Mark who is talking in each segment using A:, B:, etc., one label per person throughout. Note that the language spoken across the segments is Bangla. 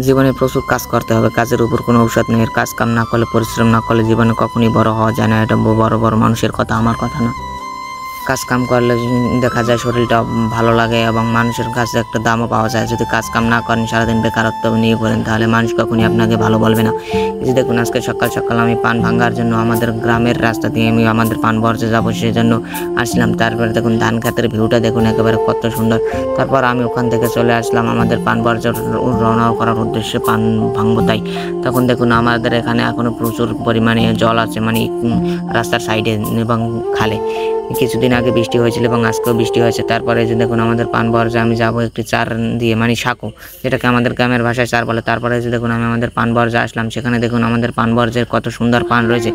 A: জীবনে প্রচুর কাজ করতে হবে, কাজের উপর কোনো ঔষধ নেই। কাজ কাম না করলে, পরিশ্রম না করলে জীবনে কখনই বড় হওয়া যায় না। এটা বড় বড় মানুষের কথা, আমার কথা না। কাজ কাম করলে দেখা যায় শরীরটা ভালো লাগে এবং মানুষের কাছে একটা দামও পাওয়া যায়। যদি কাজ কাম না করেন, সারাদিন বেকারত্ব নিয়ে করেন, তাহলে মানুষ কখনই আপনাকে ভালো বলবে না। এই যে দেখুন, আজকে সকাল সকাল আমি পান ভাঙার জন্য আমাদের গ্রামের রাস্তা দিয়ে আমি আমাদের পান বর্জে যাবো, সেই জন্য আসলাম। তারপরে দেখুন ধান ক্ষেতের ভিউটা দেখুন, একেবারে কত সুন্দর। তারপর আমি ওখান থেকে চলে আসলাম আমাদের পান বর্জ্য রওনা করার উদ্দেশ্যে, পান ভাঙবো তাই। তখন দেখুন আমাদের এখানে এখনো প্রচুর পরিমাণে জল আছে, মানে রাস্তার সাইডে এবং খালে। কিছুদিন আগে বৃষ্টি হয়েছিল এবং আজকেও বৃষ্টি হয়েছে। তারপরে যে দেখুন আমাদের পান বর্জ্যে আমি যাবো একটি চার দিয়ে, মানে সাঁকো, যেটাকে আমাদের গ্রামের ভাষায় চার বলে। তারপরে যে দেখুন আমি আমাদের পান বর্জ্যে আসলাম, সেখানে দেখুন আমাদের পান বর্জ্যের কত সুন্দর পান রয়েছে।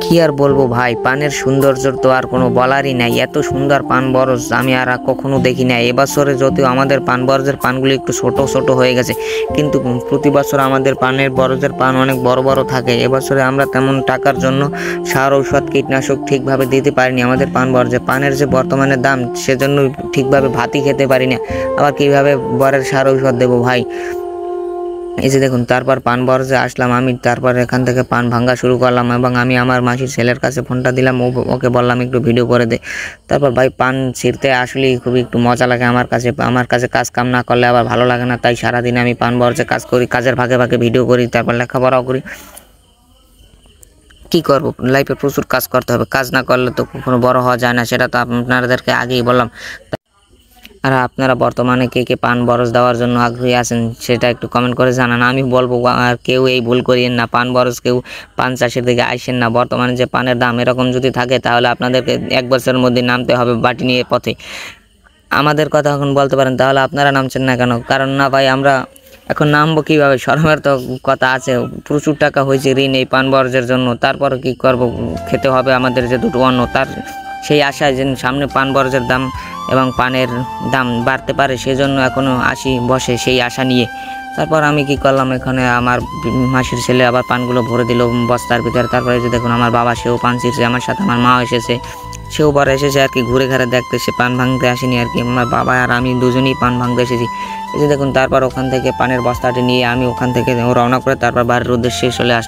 A: কি আর বলবো ভাই, পানের সৌন্দর্য তো আর কোনো বলারই নাই। এত সুন্দর পান বরজ আমি আর কখনো দেখি নাই। এবছরে যদিও আমাদের পান বরজের পানগুলি একটু ছোট ছোট হয়ে গেছে, কিন্তু প্রতি বছর আমাদের পানের বরজের পান অনেক বড় বড় থাকে। এবছরে আমরা তেমন টাকার জন্য সার ঔষধ কীটনাশক ঠিকভাবে দিতে পারিনি আমাদের পান বরজে। পানের যে বর্তমানে দাম, সেজন্য ঠিকভাবে ভাতই খেতে পারি না, আবার কীভাবে বরের সার ঔষধ দেবো ভাই। এই যে দেখুন, তারপর পান বর্জে আসলাম আমি। তারপর এখান থেকে পান ভাঙা শুরু করলাম এবং আমি আমার মাসির ছেলের কাছে ফোনটা দিলাম, ওকে বললাম একটু ভিডিও করে দে। তারপর ভাই পান ছিঁড়তে আসলেই খুবই একটু মজা লাগে আমার কাছে কাজ কাম না করলে আবার ভালো লাগে না। তাই সারাদিন আমি পান বর্জে কাজ করি, কাজের ফাঁকে ফাঁকে ভিডিও করি, তারপর লেখাপড়াও করি। কি করব, লাইফে প্রচুর কাজ করতে হবে, কাজ না করলে তো কখনো বড় হওয়া যায় না। সেটা তো আপনাদেরকে আগেই বললাম। আর আপনারা বর্তমানে কে কে পান বরজ দেওয়ার জন্য আগ্রহী আছেন, সেটা একটু কমেন্ট করে জানান। আমি বলবো আর কেউ এই ভুল করিয়েন না, পান বরজ কেউ পান চাষের দিকে আইসেন না। বর্তমানে যে পানের দাম এরকম যদি থাকে, তাহলে আপনাদেরকে 1 বছরের মধ্যে নামতে হবে বাটি নিয়ে পথে। আমাদের কথা এখন বলতে পারেন, তাহলে আপনারা নামছেন না কেন? কারণ না ভাই, আমরা এখন নামবো কীভাবে? শরমের তো কথা আছে। প্রচুর টাকা হয়েছে ঋণ এই পান বর্জ্যের জন্য। তারপর কি করব, খেতে হবে আমাদের যে দুটো অন্ন, তার সেই আশায় যে সামনে পান বর্জ্যের দাম এবং পানের দাম বাড়তে পারে, সেজন্য এখনও আসি বসে সেই আশা নিয়ে। তারপর আমি কি করলাম, এখানে আমার মাসির ছেলে আবার পানগুলো ভরে দিল বস্তার ভিতরে। তারপরে যে দেখুন আমার বাবা, সেও পান ছিঁড়ছে আমার সাথে, আমার মা এসেছে, সেও পরে এসেছে আর কি, ঘুরে ঘাড়ে দেখতে। সে পান ভাঙতে আসেনি আর কি, আমার বাবা আর আমি দুজনেই পান ভাঙতে এসেছি। এই যে দেখুন, তারপর ওখান থেকে পানের বস্তাটি নিয়ে আমি ওখান থেকে রওনা করে তারপর বাড়ির উদ্দেশ্যে চলে আসলাম।